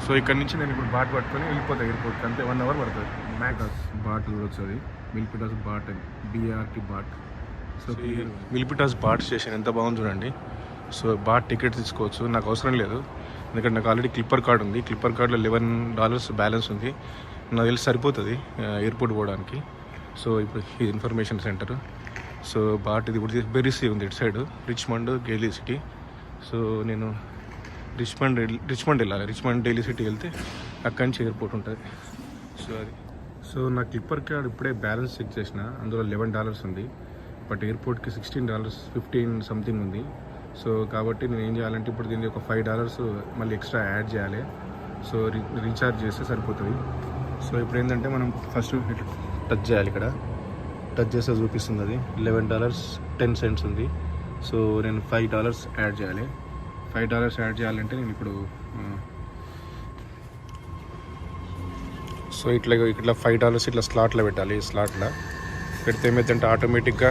So ఇక్కడ నుంచి నేను ఇప్పుడు బాట్ పట్టుకొని వెళ్ళిపోతాను ఎయిర్పోర్ట్కి, అంతే 1 hour పడుతుంది. మ్యాక్స్ బాట్ వస్తుంది, మిల్పిటాస్ బాట్ అని, BRT BART. So Milpitas BART station ఎంత బాగుంది చూడండి. సో బాట్ టికెట్ తీసుకోవచ్చు, నాకు అవసరం లేదు ఎందుకంటే నాకు ఆల్రెడీ క్లిప్పర్ కార్డ్ ఉంది. క్లిప్పర్ కార్డ్లో $11 బ్యాలెన్స్ ఉంది, నాకు తెలిసి సరిపోతుంది ఎయిర్పోర్ట్ పోవడానికి. సో ఇప్పుడు ఇది ఇన్ఫర్మేషన్ సెంటర్. సో బాట్ ఇది కూడా బెరిసీ ఉంది ఇటు సైడ్, రిచ్మండ్ గేలీ సిటీ. సో నేను రిచ్మండ్ వెళ్ళాలి, రిచ్మండ్ డైలీ సిటీ వెళ్తే అక్కడి నుంచి ఎయిర్పోర్ట్ ఉంటుంది. సో అది సో నా క్లిప్పర్ కార్డ్ ఇప్పుడే బ్యాలెన్స్ చెక్ చేసిన, అందులో $11 ఉంది, బట్ ఎయిర్పోర్ట్కి $16 15 సంథింగ్ ఉంది. సో కాబట్టి నేను ఏం చేయాలంటే ఇప్పుడు దీనికి ఒక $5 మళ్ళీ ఎక్స్ట్రా యాడ్ చేయాలి. సో రీఛార్జ్ చేస్తే సరిపోతుంది. సో ఇప్పుడు ఏంటంటే మనం ఫస్ట్ టచ్ చేయాలి, ఇక్కడ టచ్ చేస్తే చూపిస్తుంది అది $11.10 ఉంది. సో నేను $5 యాడ్ చేయాలి. $5 యాడ్ చేయాలంటే నేను ఇప్పుడు సో ఇట్లా $5 ఇట్లా స్లాట్లో పెట్టాలి. ఈ స్లాట్లో పెడితే ఏమైందంటే ఆటోమేటిక్గా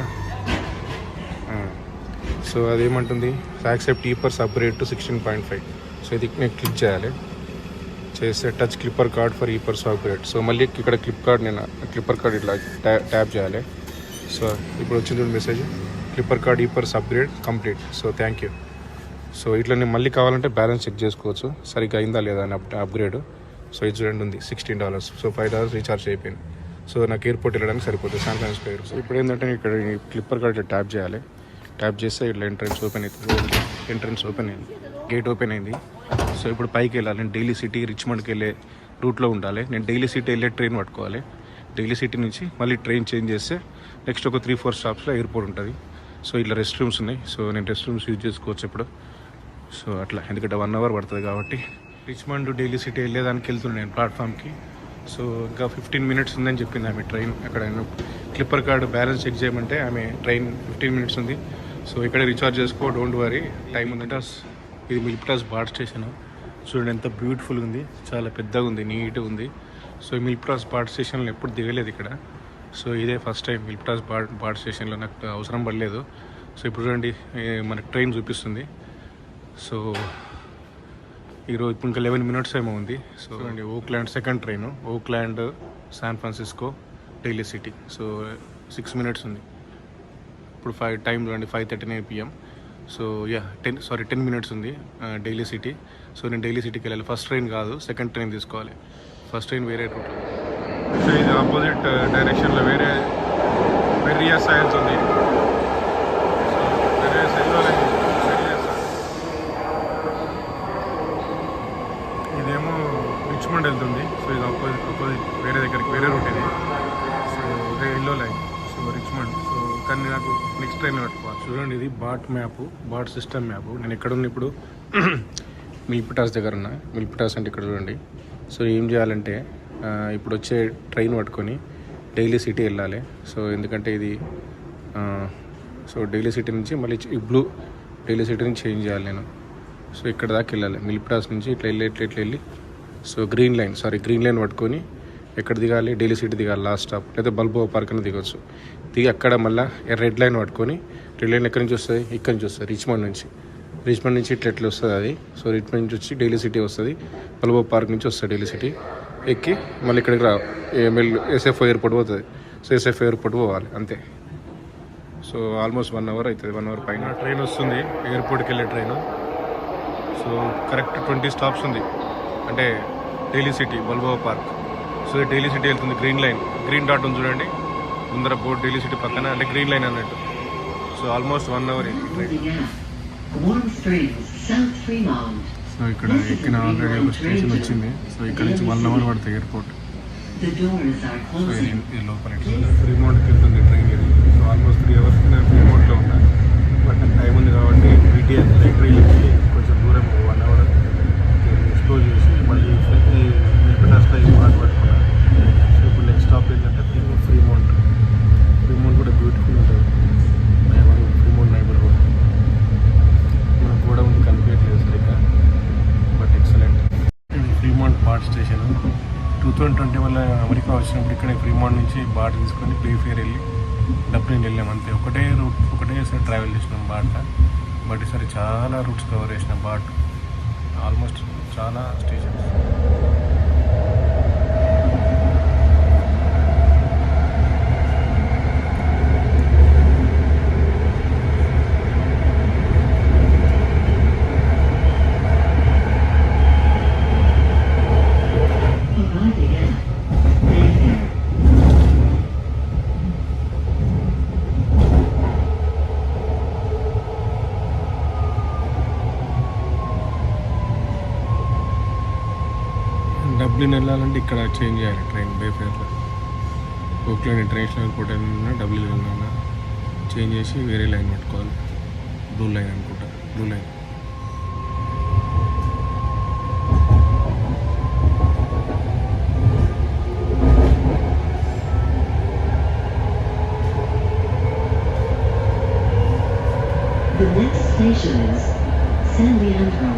సో అదేమంటుంది, accept epurse upgrade to 16.5. So ఇది నేను క్లిక్ చేయాలి, చేస్తే touch Clipper card for epurse upgrade. So మళ్ళీ ఇక్కడ క్లిప్పర్ కార్డ్ ఇట్లా ట్యాప్ చేయాలి. సో ఇప్పుడు వచ్చింది message, Clipper card epurse upgrade complete. So thank you. So ఇట్లా నేను మళ్ళీ కావాలంటే బ్యాలెన్స్ చెక్ చేసుకోవచ్చు సరిగ్గా అయిందా లేదా అని అప్గ్రేడ్. సో ఇది చూడండి ఉంది $16. సో $5 రీఛార్జ్ అయిపోయింది. సో నాకు ఎయిర్పోర్ట్ వెళ్ళడానికి సరిపోతుంది, శాన్ ఫ్రాన్సిస్కో ఎయిర్పోర్ట్. సో ఇప్పుడు ఏంటంటే ఇక్కడ క్లిప్పర్ కార్డ్ ఇట్లా ట్యాప్ చేయాలి, ట్యాప్ చేస్తే ఇట్లా ఎంట్రన్స్ ఓపెన్ అవుతుంది. ఎంట్రన్స్ ఓపెన్ అయింది, గేట్ ఓపెన్ అయింది. సో ఇప్పుడు పైకి వెళ్ళాలి, నేను డైలీ సిటీ రిచ్మండ్కి వెళ్ళే రూట్లో ఉండాలి. నేను డైలీ సిటీ వెళ్ళే ట్రైన్ పట్టుకోవాలి. డైలీ సిటీ నుంచి మళ్ళీ ట్రైన్ చేంజ్ చేస్తే నెక్స్ట్ ఒక 3-4 స్టాప్స్లో ఎయిర్పోర్ట్ ఉంటుంది. సో ఇట్లా రెస్ట్ రూమ్స్ ఉన్నాయి. సో నేను రెస్ట్ రూమ్స్ యూజ్ చేసుకోవచ్చు ఇప్పుడు. సో అట్లా ఎందుకంటే 1 hour పడుతుంది కాబట్టి రిచ్మండ్ డైలీ సిటీ వెళ్ళేదానికి వెళ్తున్నాను నేను ప్లాట్ఫామ్కి. సో ఇంకా 15 minutes ఉందని చెప్పింది ఆమె ట్రైన్. అక్కడ నేను క్లిప్పర్ కార్డు బ్యాలెన్స్ చెక్ చేయమంటే ఆమె ట్రైన్ 15 minutes ఉంది. సో ఇక్కడ రీఛార్జ్ చేసుకో, డోంట్ వరీ, టైం ఉందంటే. ఇది మిల్పిటాస్ బాట్ స్టేషన్ చూడండి, ఎంత బ్యూటిఫుల్గా ఉంది, చాలా పెద్దగా ఉంది, నీట్గా ఉంది. సో ఈ మిల్పిటాస్ బాట్ స్టేషన్లో ఎప్పుడు దిగలేదు ఇక్కడ. సో ఇదే ఫస్ట్ టైం మిల్పిటాస్ బాట్ స్టేషన్లో, నాకు అవసరం పడలేదు. సో ఇప్పుడు చూడండి మనకు ట్రైన్ చూపిస్తుంది. సో ఈరోజు ఇప్పుడు ఇంకా 11 minutes ఏమో ఉంది. సో అండి Oakland second train, Oakland San Francisco daily city. So 6 minutes ఉంది. ఇప్పుడు టైం చూడండి 5:39 PM. సో 10 minutes ఉంది డైలీ సిటీ. సో నేను డైలీ సిటీకి వెళ్ళాలి. ఫస్ట్ ట్రైన్ కాదు, సెకండ్ ట్రైన్ తీసుకోవాలి. ఫస్ట్ ట్రైన్ వేరే రూట్. సో ఇది ఆపోజిట్ డైరెక్షన్లో వేరే సైన్స్ ఉంది. ఇదేమో రిచ్మండ్ వెళ్తుంది. సో ఇది ఆపోజిట్ వేరే దగ్గరికి, వేరే రూట్ ఇది. సో ఇదే yellow line, so Richmond. So కానీ నాకు నెక్స్ట్ ట్రైన్ పట్టుకోవాలి. చూడండి ఇది BART map, BART system map. నేను ఎక్కడున్నా ఇప్పుడు మిల్పిటాస్ దగ్గర ఉన్నా. మిల్పిటాస్ అంటే ఇక్కడ చూడండి. సో ఏం చేయాలంటే ఇప్పుడు వచ్చే ట్రైన్ పట్టుకొని డైలీ సిటీ వెళ్ళాలి. సో ఎందుకంటే ఇది సో డైలీ సిటీ నుంచి మళ్ళీ బ్లూ డైలీ సిటీ నుంచి చేంజ్ చేయాలి నేను. సో ఇక్కడ దాకా వెళ్ళాలి, మిల్పిటాస్ నుంచి ఇట్లా వెళ్ళి సో గ్రీన్ లైన్ పట్టుకొని ఎక్కడ దిగాలి, డైలీ సిటీ దిగాలి లాస్ట్ స్టాప్, లేదా బల్బోవా పార్క్ అని దిగొచ్చు. దిగి అక్కడ మళ్ళీ రెడ్ లైన్ పట్టుకొని, రెడ్ లైన్ ఎక్కడి నుంచి వస్తుంది, ఇక్కడి నుంచి వస్తుంది రిచ్మండ్ నుంచి ఇట్లా వస్తుంది అది. సో రిచ్మండ్ నుంచి వచ్చి డైలీ సిటీ వస్తుంది, బల్బోవా పార్క్ నుంచి వస్తుంది డైలీ సిటీ ఎక్కి మళ్ళీ ఇక్కడికి SFO ఎయిర్పోర్ట్ పోతుంది. సో SFO ఎయిర్పోర్ట్ పోవాలి అంతే. సో ఆల్మోస్ట్ 1 hour అవుతుంది, 1 hour పైన. ట్రైన్ వస్తుంది, ఎయిర్పోర్ట్కి వెళ్ళే ట్రైన్. సో కరెక్ట్ 20 stops ఉంది, అంటే daily city Balboa Park. So daily city వెళ్తుంది, గ్రీన్ డాట్ ఉంది చూడండి ముందర బోర్డు, డైలీ సిటీ పక్కన, అంటే గ్రీన్ లైన్ అన్నట్టు. సో ఆల్మోస్ట్ 1 hour సో ఇక్కడ ఎక్కిన ఆల్రెడీ ఒక స్టేషన్ వచ్చింది. సో ఇక్కడ నుంచి 1 hour పడుతుంది ఎయిర్పోర్ట్. సో ఇది లోపల ఫ్రీమౌంట్కి వెళ్తుంది ట్రైన్ ఇది. సో ఆల్మోస్ట్ 3 hours నేను ఫ్రీమౌంట్లో ఉన్నా, బట్ నాకు టైం ఉంది కాబట్టి BTS లైబ్రరీకి కొంచెం దూరం 1 hour ఎక్స్ప్లోర్ చేసి మళ్ళీ మిల్పిటాస్లో ఈ బాట్ పట్టుకున్నాను. సో ఇప్పుడు నెక్స్ట్ స్టాప్ ఏంటంటే ఫ్రీమౌంట్ కూడా బ్యూటిఫుల్ ఉంటుంది. ఫ్రీమౌంట్ నైబర్హుడ్ మనకు కూడా ఉంది, కనిపించట్లేదు సరిగ్గా, but excellent. Fremont BART station 2020 వల్ల అమెరికా వచ్చినప్పుడు ఇక్కడే ఫ్రీమౌంట్ నుంచి బాట్ తీసుకొని ప్లేఫేర్ వెళ్ళి డబ్లిన్ వెళ్ళాం అంతే. ఒకటేసారి ట్రావెల్ చేసినాం బాట్. బట్ ఈసారి చాలా రూట్స్ కవర్ చేసిన బాట్, ఆల్మోస్ట్ చాలా స్టేషన్స్. డబ్లిన్ వెళ్ళాలంటే ఇక్కడ చేంజ్ చేయాలి ట్రైన్ బేఫేర్లో. ఓక్లాండ్ ఇంటర్నేషనల్ ఎయిర్పోర్ట్ వెళ్ళినా డబ్లిన్ వెళ్ళినా చేంజ్ చేసి వేరే లైన్ పట్టుకోవాలి. బ్లూ లైన్ అనుకుంటా, blue line. The next station is San Leandro.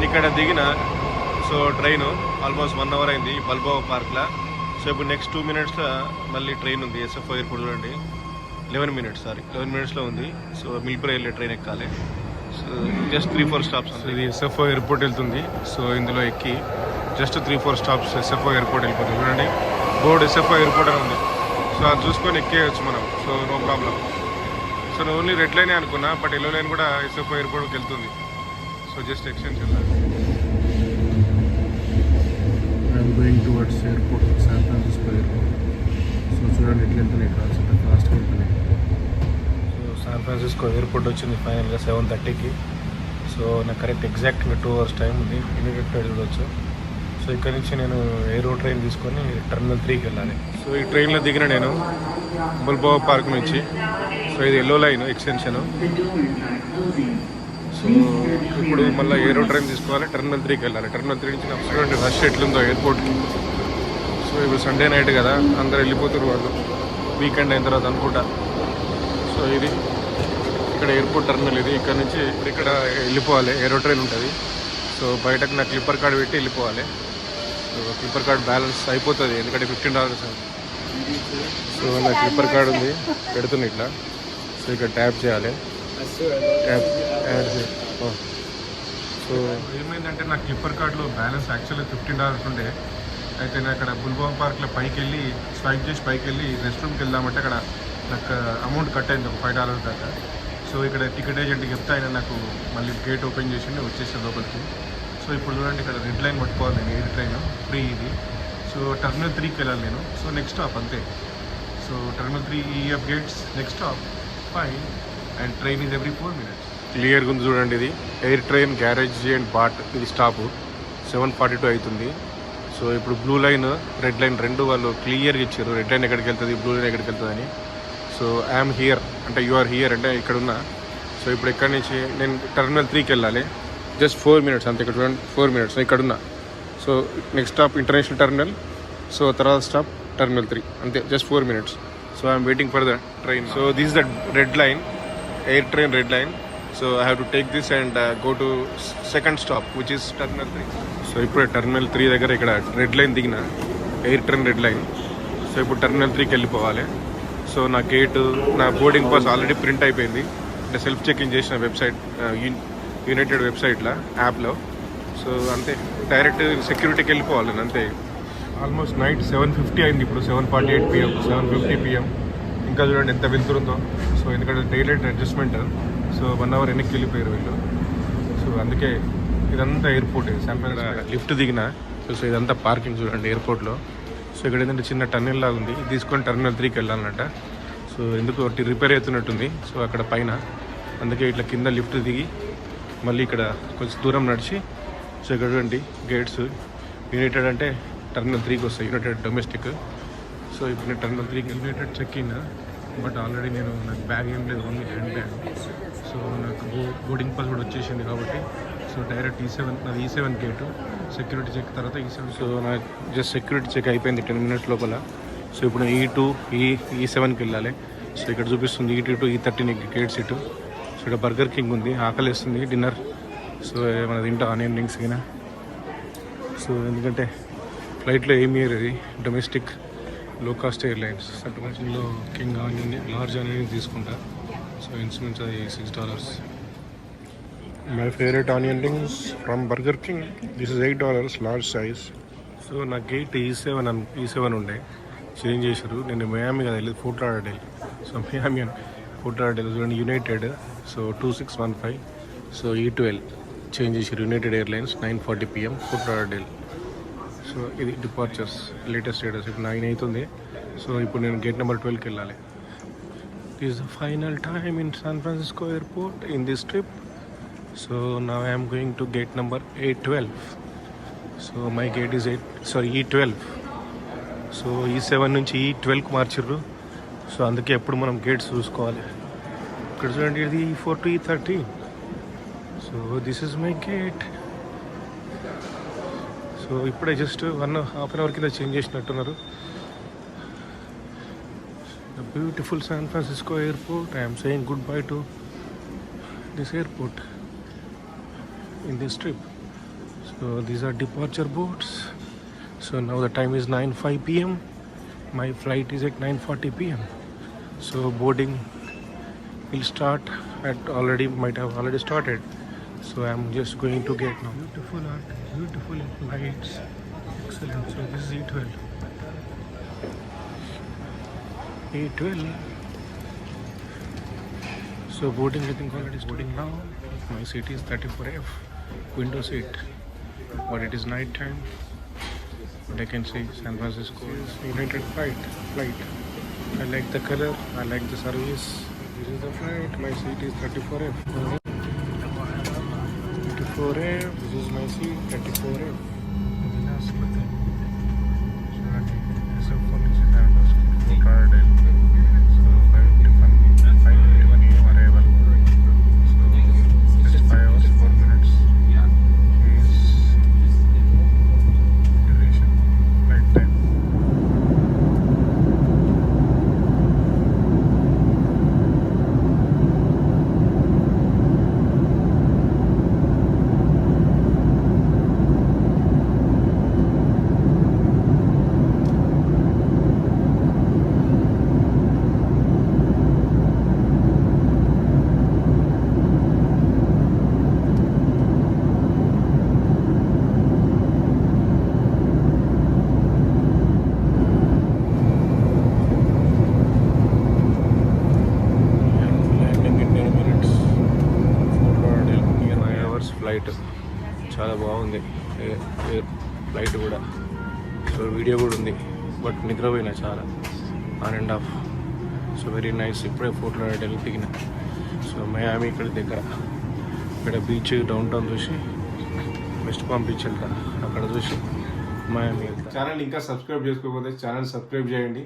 ఇక్కడ దిగిన సో ట్రైన్ ఆల్మోస్ట్ 1 అవర్ అయింది బల్బోవా పార్క్లో. సో ఇప్పుడు నెక్స్ట్ 2 మినిట్స్లో మళ్ళీ ట్రైన్ ఉంది ఎస్ఎఫ్ఓ ఎయిర్పోర్ట్ చూడండి. 11 మినిట్స్లో ఉంది. సో మిల్పూర్ వెళ్ళే ట్రైన్ ఎక్కాలి. So just 3-4 stops. ఇది ఎస్ఎఫ్ఓ ఎయిర్పోర్ట్ వెళ్తుంది. సో ఇందులో ఎక్కి జస్ట్ 3-4 స్టాప్స్ ఎస్ఎఫ్ఓ ఎయిర్పోర్ట్ వెళ్ళిపోతుంది. చూడండి బోర్డు ఎస్ఎఫ్ఓ ఎయిర్పోర్ట్ అని ఉంది. సో అది చూసుకొని ఎక్కేయచ్చు మనం. So no problem. సో నేను ఓన్లీ రెడ్ లైనే అనుకున్నా, బట్ ఎల్లో లైన్ కూడా ఎస్ఎఫ్ఓ ఎయిర్పోర్ట్కి వెళ్తుంది. సో జస్ట్ ఎక్స్చేంజ్ చేద్దాం. I'm going towards airport, San Francisco airport. So చూడండి ఎట్లా వెళ్తున్నాయి కార్స్, అంత ఫాస్ట్గా వెళ్తున్నాయి. సో శాన్ ఫ్రాన్సిస్కో ఎయిర్పోర్ట్ వచ్చింది ఫైనల్గా 7:30కి. సో నాకు కరెక్ట్ ఎగ్జాక్ట్గా 2 అవర్స్ టైం ఉంది. ఇమీడియట్ ఫ్లైట్ చూడవచ్చు. సో ఇక్కడ నుంచి నేను ఏరో ట్రైన్ తీసుకొని టెర్మినల్ 3కి వెళ్ళాలి. సో ఈ ట్రైన్లో దిగిన నేను బల్బోవా పార్క్ నుంచి. సో ఇది ఎల్లో లైన్ ఎక్స్టెన్షన్. సో ఇప్పుడు మళ్ళీ ఏరో ట్రైన్ తీసుకోవాలి, టెర్మినల్ 3కి వెళ్ళాలి. టెర్మినల్ 3 నుంచి నాకు రష్ ఎట్లుందో ఎయిర్పోర్ట్కి. సో ఇప్పుడు సండే నైట్ కదా, అందరు వెళ్ళిపోతారు వాళ్ళు వీకెండ్ అయిన తర్వాత అనుకుంటా. సో ఇది ఇక్కడ ఎయిర్పోర్ట్ టెర్మినల్ ఇది. ఇక్కడ నుంచి ఇప్పుడు ఇక్కడ వెళ్ళిపోవాలి, ఏరో ట్రైన్ ఉంటుంది. సో బయటకు నా క్లిప్పర్ కార్డ్ పెట్టి వెళ్ళిపోవాలి. సో క్లిప్పర్ కార్డ్ బ్యాలెన్స్ అయిపోతుంది, ఎందుకంటే $15. సో నా క్లిప్పర్ కార్డ్ ఉంది, పెడుతుంది ఇట్లా. సో ఇక్కడ ట్యాప్ చేయాలి, ట్యాప్ యాడ్ చేయాలి. సో ఏమైందంటే నా క్లిప్పర్ కార్డులో బ్యాలెన్స్ యాక్చువల్గా $15 ఉండే. అయితే నేను అక్కడ బల్బోవా పార్క్లో పైకి వెళ్ళి స్వైప్ చేసి పైకి వెళ్ళి రెస్ట్ రూమ్కి వెళ్దామంటే అక్కడ నాకు అమౌంట్ కట్ అయింది, ఒక $5 దాకా. సో ఇక్కడ టికెట్ ఏజెంట్కి చెప్తే ఆయన నాకు మళ్ళీ గేట్ ఓపెన్ చేసి వచ్చేసాను లోపలికి. సో ఇప్పుడు చూడండి ఇక్కడ రెడ్ లైన్ పట్టుకోవాలి నేను, ఎయిర్ ట్రైన్ ఫ్రీ ఇది. సో టెర్మినల్ 3కి వెళ్ళాలి నేను. సో నెక్స్ట్ స్టాప్ అంతే. So terminal 3 EF gates, next stop fine. And train is every 4 minutes. క్లియర్గా ఉంది చూడండి. ఇది air train garage and BART, ఇది స్టాప్ 7:42 అవుతుంది. సో ఇప్పుడు బ్లూ లైన్ రెడ్ లైన్ రెండు వాళ్ళు క్లియర్గా ఇచ్చారు, రెడ్ లైన్ ఎక్కడికి వెళ్తుంది, బ్లూ లైన్ ఎక్కడికి వెళ్తుంది అని. సో ఐఎమ్ హియర్ అంటే యు ఆర్ హియర్ అంటే ఇక్కడ ఉన్నా. సో ఇప్పుడు ఎక్కడి నుంచి నేను టెర్మినల్ 3కి వెళ్ళాలి, జస్ట్ 4 minutes అంతే. ఇక్కడ చూడండి 4 minutes ఇక్కడ ఉన్నా. So next stop international terminal, so తర్వాత స్టాప్ టెర్మినల్ 3 అంతే, just 4 minutes. So I'm waiting for the train. So this is the red line, air train red line. So I have to take this and go to second stop which is terminal 3. So ఇప్పుడు terminal 3 దగ్గర ఇక్కడ red line దిగిన, air train red line. So ఇప్పుడు terminal 3కి వెళ్ళిపోవాలి. So నా gate, నా boarding pass already print అయిపోయింది. అంటే సెల్ఫ్ చెకింగ్ చేసిన వెబ్సైట్, యునైటెడ్ వెబ్సైట్లో యాప్లో. సో అంతే, డైరెక్ట్ సెక్యూరిటీకి వెళ్ళిపోవాలి నేను అంతే. ఆల్మోస్ట్ నైట్ 7:50 అయింది, ఇప్పుడు 7:48 PM, 7:50 PM. ఇంకా చూడండి ఎంత వెళ్తుందో. సో ఎందుకంటే day light adjustment. So 1 hour వెనక్కి వెళ్ళిపోయారు వీళ్ళు. సో అందుకే ఇదంతా ఎయిర్పోర్ట్, శాన్ ఫ్రాన్సిస్కో. లిఫ్ట్ దిగిన. సో ఇదంతా పార్కింగ్ చూడండి ఎయిర్పోర్ట్లో. సో ఇక్కడ ఏంటంటే చిన్న టన్నెల్ లాగా ఉంది, ఇది తీసుకొని టెర్మినల్ 3కి వెళ్ళాలన్నట. సో ఎందుకు ఒకటి రిపేర్ అవుతున్నట్టుంది. సో అక్కడ పైన, అందుకే ఇట్లా కింద లిఫ్ట్ దిగి మళ్ళీ ఇక్కడ కొంచెం దూరం నడిచి. సో ఇక్కడ చూడండి గేట్స్, యునైటెడ్ అంటే టర్మినల్ 3కి వస్తాయి, యునైటెడ్ డొమెస్టిక్. సో ఇప్పుడు నేను టర్మినల్ 3కి United check in, but already నాకు బ్యాగ్ ఏం లేదు, ఓన్లీ హ్యాండ్ బ్యాగ్. సో నాకు బోర్డింగ్ పాస్ కూడా వచ్చేసింది కాబట్టి సో డైరెక్ట్ E7, నాది E7 గేటు, సెక్యూరిటీ చెక్ తర్వాత E7. సో నా జస్ట్ సెక్యూరిటీ చెక్ అయిపోయింది 10 minutes లోపల. సో ఇప్పుడు నేను E7కి వెళ్ళాలి. సో ఇక్కడ చూపిస్తుంది E2 to E13 గేట్స్ ఇటు. సో ఇక్కడ బర్గర్ కింగ్ ఉంది, ఆకలి వేస్తుంది, డిన్నర్. సో మన తింటా ఆనియన్ రింగ్స్ కింద. సో ఎందుకంటే ఫ్లైట్లో ఏమి ఇది డొమెస్టిక్ లో కాస్ట్ ఎయిర్లైన్స్. అటులో కింగ్ ఆనియన్ లార్జ్ ఆనియన్ తీసుకుంటా. సో ఇన్స్ట్రుమెంట్స్ అది $6. My favourite onion rings from Burger King. This is $8 large size. So నా గేట్ E7 ఉండే, చేంజ్ చేశారు. నేను మియామి కదా వెళ్ళేది, Fort Lauderdale. So Miami Fort Lauderdale చూడండి, United. So 2615. So E12 change చేశారు, United Airlines 9:40 PM Fort Lauderdale. So ఇది departures latest status. ఇప్పుడు 9 అవుతుంది. సో ఇప్పుడు నేను గేట్ నెంబర్ 12కి వెళ్ళాలి. This is the final time in San Francisco airport in this trip. So now I'm going to gate number A12. So my gate is E12. So E7 నుంచి E12కి మార్చిర్రు. So అందుకే ఎప్పుడు మనం gates చూసుకోవాలి. ఇక్కడ చూడండి, ఇది E4 to E13. So this is my gate. So ఇప్పుడే just 1.5 hour కింద చేంజ్ చేసినట్టున్నారు. The beautiful San Francisco airport. I'm saying good bye to this airport in this trip. So these are departure boards. So now the time is 9:05 PM. My flight is at 9:40 PM. So boarding will start might have already started. So I'm just going to get now. Beautiful lights. Excellent. So this is E12. So boarding, I think already boarding now. My seat is 34F, window seat, but it is night time. But I can see San Francisco is United flight. I like the color, I like the service. This is the flight. My seat is 34F. 34F. This is my seat, 34F. Flight చాలా బాగుంది, flight కూడా. So video కూడా ఉంది, but నిద్రపోయినా చాలా, 1.5. So very nice. ఇప్పుడే fort లాడర్డేల్ దిగిన. So Miami ఇక్కడ దగ్గర, ఇక్కడ బీచ్ డౌన్ టౌన్ చూసి వెస్ట్ పామ్ బీచ్ వెళ్తా, అక్కడ చూసి మియామి వెళ్తా. ఛానల్ ఇంకా సబ్స్క్రైబ్ చేసుకోకపోతే ఛానల్ సబ్స్క్రైబ్ చేయండి,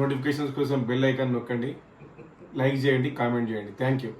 నోటిఫికేషన్స్ కోసం బెల్ ఐకాన్ నొక్కండి, లైక్ చేయండి, కామెంట్ చేయండి. Thank you.